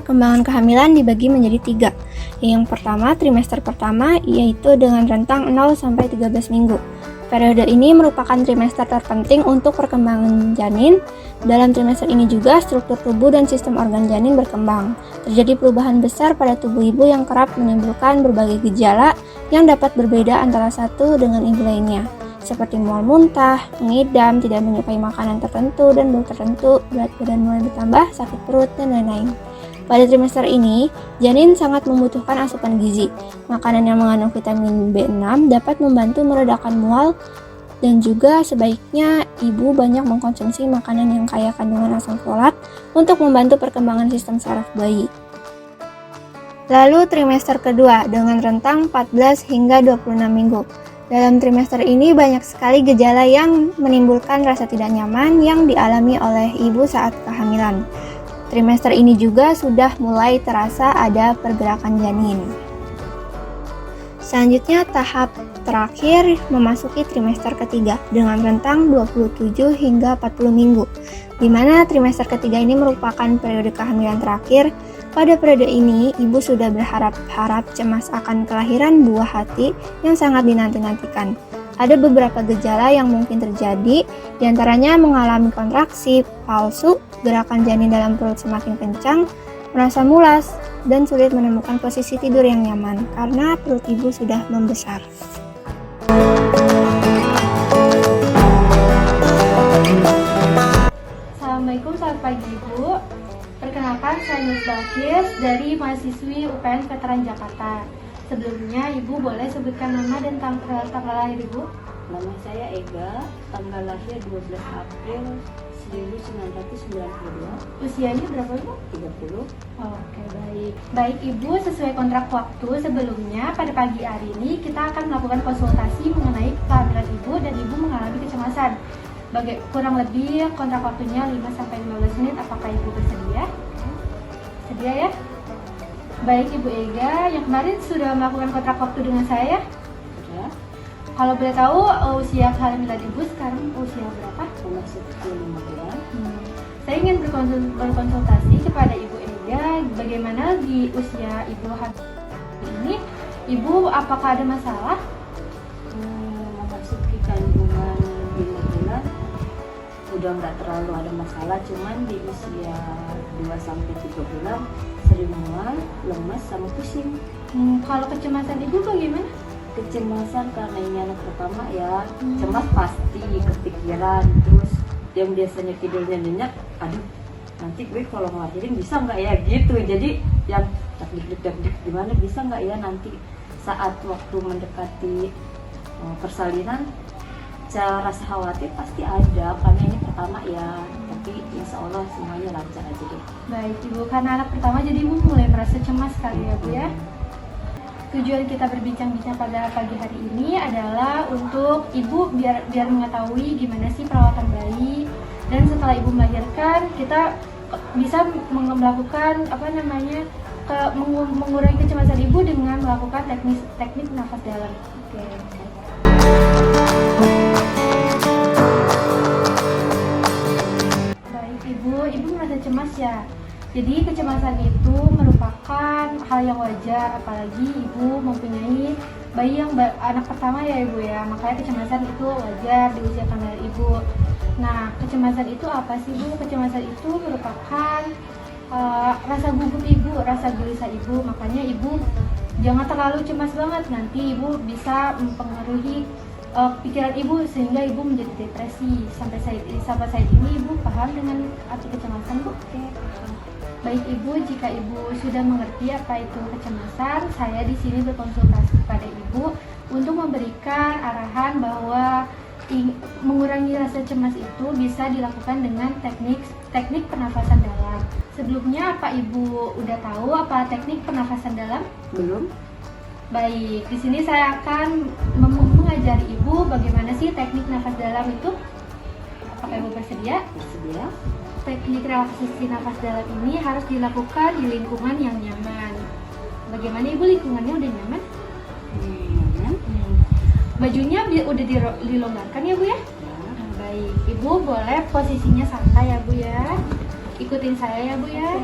perkembangan kehamilan dibagi menjadi 3. Yang pertama, trimester pertama, yaitu dengan rentang 0-13 minggu. Periode ini merupakan trimester terpenting untuk perkembangan janin. Dalam trimester ini juga struktur tubuh dan sistem organ janin berkembang. Terjadi perubahan besar pada tubuh ibu yang kerap menimbulkan berbagai gejala yang dapat berbeda antara satu dengan ibu lainnya, seperti mual muntah, mengidam, tidak menyukai makanan tertentu dan bau tertentu, berat badan mulai bertambah, sakit perut, dan lain-lain. Pada trimester ini, janin sangat membutuhkan asupan gizi. Makanan yang mengandung vitamin B6 dapat membantu meredakan mual, dan juga sebaiknya ibu banyak mengkonsumsi makanan yang kaya kandungan asam folat untuk membantu perkembangan sistem saraf bayi. Lalu trimester kedua dengan rentang 14 hingga 26 minggu. Dalam trimester ini banyak sekali gejala yang menimbulkan rasa tidak nyaman yang dialami oleh ibu saat kehamilan. Trimester ini juga sudah mulai terasa ada pergerakan janin. Selanjutnya tahap terakhir memasuki trimester ketiga dengan rentang 27 hingga 40 minggu, di mana trimester ketiga ini merupakan periode kehamilan terakhir. Pada periode ini, ibu sudah berharap-harap cemas akan kelahiran buah hati yang sangat dinanti-nantikan. Ada beberapa gejala yang mungkin terjadi, diantaranya mengalami kontraksi palsu, gerakan janin dalam perut semakin kencang, merasa mulas, dan sulit menemukan posisi tidur yang nyaman karena perut ibu sudah membesar. Assalamualaikum, selamat pagi Ibu. Perkenalkan, saya Nus Balkis dari mahasiswi UPN Veteran Jakarta. Sebelumnya, Ibu boleh sebutkan nama dan tanggal lahir Ibu? Nama saya Ega, tanggal lahir 12 April 1992. Usianya berapa Ibu? 30. Oke, baik. Baik Ibu, sesuai kontrak waktu sebelumnya, pada pagi hari ini kita akan melakukan konsultasi mengenai kehamilan Ibu dan Ibu mengalami kecemasan. Kurang lebih kontrak waktunya 5-15 menit. Apakah Ibu bersedia? Sedia ya? Baik Ibu Ega, yang kemarin sudah melakukan kontrak waktu dengan saya. Ya. Kalau boleh tahu usia kehamilan Ibu sekarang usia berapa? Masih 5 bulan. Saya ingin berkonsultasi kepada Ibu Ega, bagaimana di usia Ibu ini, Ibu apakah ada masalah? Memasuki kandungan 5 bulan udah nggak terlalu ada masalah, cuman di usia 2-3 bulan sering mual, lemas, sama pusing. Kalau kecemasan Ibu bagaimana? Kecemasan karena ini anak pertama ya, cemas pasti, kepikiran, terus yang biasanya tidurnya nyenyak, aduh nanti gue kalau ngelahirin bisa nggak ya gitu, jadi yang deg-deg gimana, bisa nggak ya nanti saat waktu mendekati persalinan. Rasa khawatir pasti ada karena ini pertama ya, tapi insya Allah semuanya lancar aja deh. Baik Ibu, karena anak pertama jadi Ibu mulai merasa cemas sekali ya Bu ya. Tujuan kita berbincang-bincang pada pagi hari ini adalah untuk Ibu biar mengetahui gimana sih perawatan bayi, dan setelah Ibu melahirkan kita bisa melakukan mengurangi kecemasan Ibu dengan melakukan teknik nafas dalam. Oke. Baik Ibu merasa cemas ya. Jadi kecemasan itu merupakan hal yang wajar, apalagi Ibu mempunyai bayi yang anak pertama ya Ibu ya. Makanya kecemasan itu wajar di usia kehamilan Ibu. Nah, kecemasan itu apa sih Bu? Kecemasan itu merupakan rasa gugup Ibu, rasa gelisah Ibu. Makanya Ibu jangan terlalu cemas banget, nanti Ibu bisa mempengaruhi pikiran Ibu sehingga Ibu menjadi depresi. Sampai saat ini Ibu paham dengan arti kecemasan Bu? Oke. Baik Ibu, jika Ibu sudah mengerti apa itu kecemasan, saya di sini berkonsultasi kepada Ibu untuk memberikan arahan bahwa mengurangi rasa cemas itu bisa dilakukan dengan teknik pernafasan dalam. Sebelumnya apa Ibu udah tahu apa teknik pernafasan dalam? Belum. Baik, di sini saya akan mengajari Ibu bagaimana sih teknik nafas dalam itu. Apakah Ibu bersedia? Bersedia. Teknik relaksasi nafas dalam ini harus dilakukan di lingkungan yang nyaman. Bagaimana Ibu, lingkungannya udah nyaman? Nyaman. Bajunya udah dilonggarkan ya Bu ya? Nah, baik, Ibu boleh posisinya santai ya Bu ya. Ikutin saya ya Bu ya.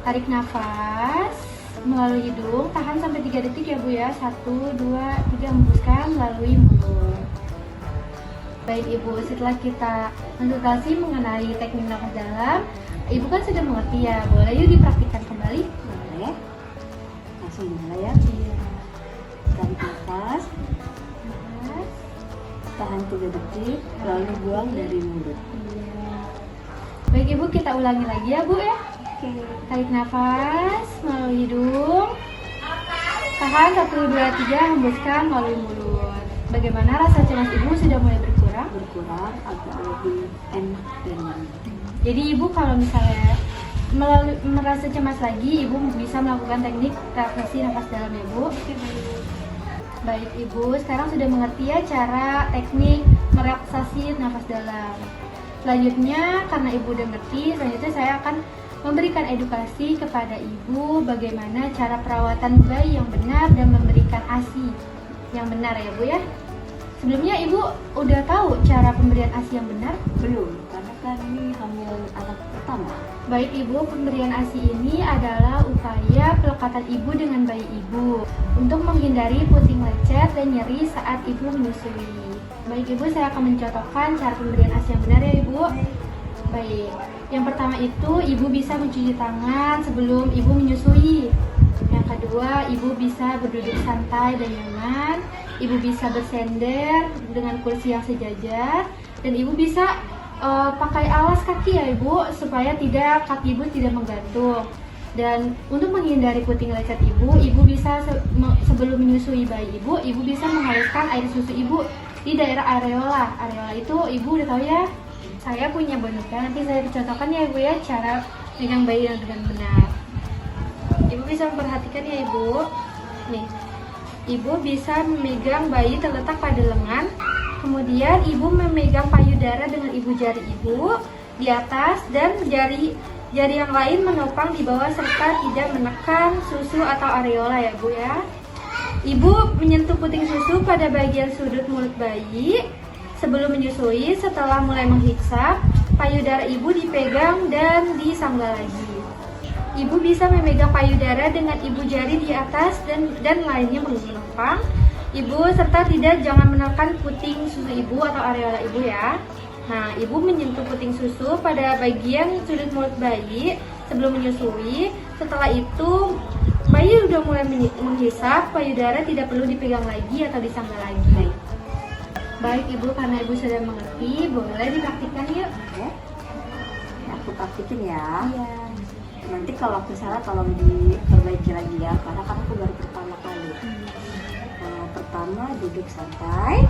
Tarik nafas melalui hidung, tahan sampai 3 detik ya Bu ya. 1, 2, 3, hembuskan melalui mulut. Baik Ibu, setelah kita konsultasi mengenai teknik nafas dalam, Ibu kan sudah mengerti ya. Boleh yuk dipraktikkan kembali? Boleh. Langsung mulai ya. Iya. Tarik nafas, tahan 3 detik, lalu buang dari mulut. Iya. Baik Ibu, kita ulangi lagi ya Bu ya. Oke. Tarik nafas melalui hidung, tahan 1, 2, 3, hembuskan melalui mulut. Bagaimana rasa cemas Ibu sudah mulai berkurang? Berkurang, agak lebih enak dan nyaman. Jadi Ibu kalau misalnya merasa cemas lagi, Ibu bisa melakukan teknik relaksasi nafas dalam ya Bu. Baik Ibu, sekarang sudah mengerti ya cara teknik merelaksasi nafas dalam. Selanjutnya, karena Ibu udah ngerti, selanjutnya saya akan memberikan edukasi kepada Ibu bagaimana cara perawatan bayi yang benar dan memberikan ASI yang benar ya Bu ya. Sebelumnya Ibu udah tahu cara pemberian ASI yang benar? Belum, karena kan ini hamil anak pertama. Baik Ibu, pemberian ASI ini adalah upaya pelekatan Ibu dengan bayi Ibu untuk menghindari puting lecet dan nyeri saat Ibu menyusui. Baik Ibu, saya akan mencontohkan cara pemberian ASI yang benar ya Ibu. Baik, yang pertama itu Ibu bisa mencuci tangan sebelum Ibu menyusui. Yang kedua, Ibu bisa berduduk santai dan nyaman. Ibu bisa bersender dengan kursi yang sejajar. Dan Ibu bisa pakai alas kaki ya Ibu, supaya kaki Ibu tidak menggantung. Dan untuk menghindari puting lecet Ibu bisa sebelum menyusui bayi Ibu bisa menghaluskan air susu Ibu di daerah areola. Areola itu Ibu udah tahu ya. Saya punya boneka, nanti saya contohkan ya Ibu ya cara pegang bayi dengan benar. Ibu bisa memperhatikan ya Ibu. Nih, Ibu bisa memegang bayi terletak pada lengan. Kemudian Ibu memegang payudara dengan ibu jari Ibu di atas dan jari yang lain menopang di bawah serta tidak menekan susu atau areola ya Bu ya. Ibu menyentuh puting susu pada bagian sudut mulut bayi. Sebelum menyusui, setelah mulai menghisap, payudara Ibu dipegang dan disanggah lagi. Ibu bisa memegang payudara dengan ibu jari di atas dan lainnya menopang Ibu serta jangan menekan puting susu Ibu atau areola Ibu ya. Nah, Ibu menyentuh puting susu pada bagian sudut mulut bayi sebelum menyusui. Setelah itu, bayi sudah mulai menghisap, payudara tidak perlu dipegang lagi atau disanggah lagi. Baik Ibu, karena Ibu sudah mengerti, boleh dipraktikkan yuk. Oke. Aku praktikin ya. Iya. Nanti kalau aku salah tolong diperbaiki lagi ya, karena kan aku baru pertama kali. Pertama duduk santai.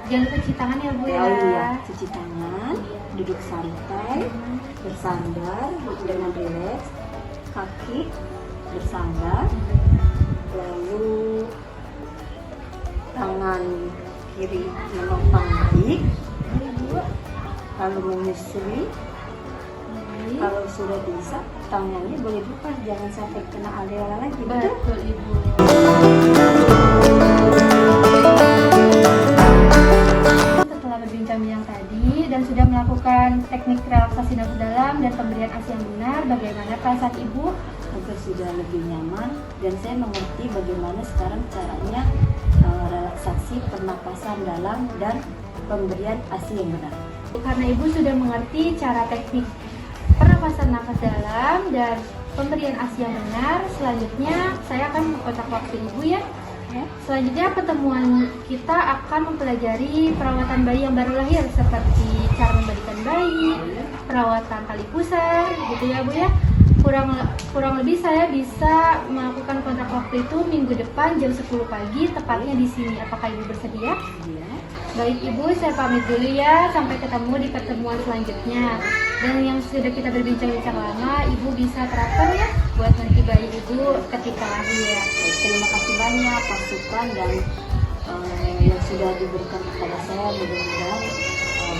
Jangan cuci tangan ya Bu ya. Iya, cuci tangan, duduk santai, bersandar dengan rileks, kaki bersandar, lalu tangan kiri menopang bayi, lalu menyusui. Kalau sudah bisa, tangannya boleh buka, jangan sampai kena areola lagi. Betul Ibu. Setelah berbincang-bincang tadi dan sudah melakukan teknik relaksasi nafas dalam dan pemberian ASI yang benar, bagaimana perasaan Ibu? Aku sudah lebih nyaman dan saya mengerti bagaimana sekarang caranya relaksasi pernapasan dalam dan pemberian ASI yang benar. Karena Ibu sudah mengerti cara teknik pernapasan nafas dalam dan pemberian ASI yang benar, selanjutnya saya akan mengkotak waktu Ibu ya. Selanjutnya pertemuan kita akan mempelajari perawatan bayi yang baru lahir seperti cara membagikan bayi, perawatan tali pusar, gitu ya Bu ya. Kurang lebih saya bisa melakukan kontrak waktu itu minggu depan jam 10 pagi, tepatnya di sini. Apakah Ibu bersedia? Iya. Baik Ibu, saya pamit dulu ya. Sampai ketemu di pertemuan selanjutnya. Dan yang sudah kita berbincang-bincang lama, Ibu bisa terapkan ya buat nanti bayi Ibu ketika lahir. Terima kasih banyak masukan dan yang sudah diberikan kepada saya, mudah-mudahan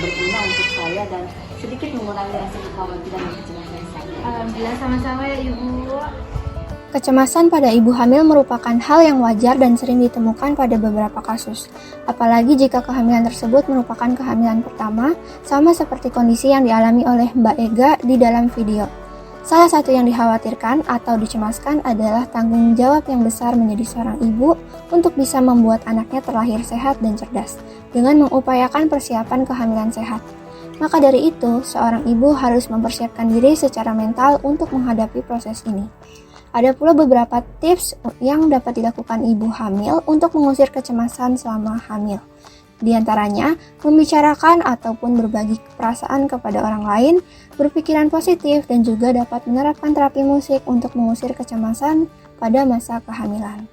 berguna untuk saya dan sedikit mengurangi rasa kekhawatiran dan kecemasan saya. Alhamdulillah, sama-sama ya Ibu. Kecemasan pada ibu hamil merupakan hal yang wajar dan sering ditemukan pada beberapa kasus. Apalagi jika kehamilan tersebut merupakan kehamilan pertama, sama seperti kondisi yang dialami oleh Mbak Ega di dalam video. Salah satu yang dikhawatirkan atau dicemaskan adalah tanggung jawab yang besar menjadi seorang ibu untuk bisa membuat anaknya terlahir sehat dan cerdas dengan mengupayakan persiapan kehamilan sehat. Maka dari itu, seorang ibu harus mempersiapkan diri secara mental untuk menghadapi proses ini. Ada pula beberapa tips yang dapat dilakukan ibu hamil untuk mengusir kecemasan selama hamil. Di antaranya, membicarakan ataupun berbagi perasaan kepada orang lain, berpikiran positif, dan juga dapat menerapkan terapi musik untuk mengusir kecemasan pada masa kehamilan.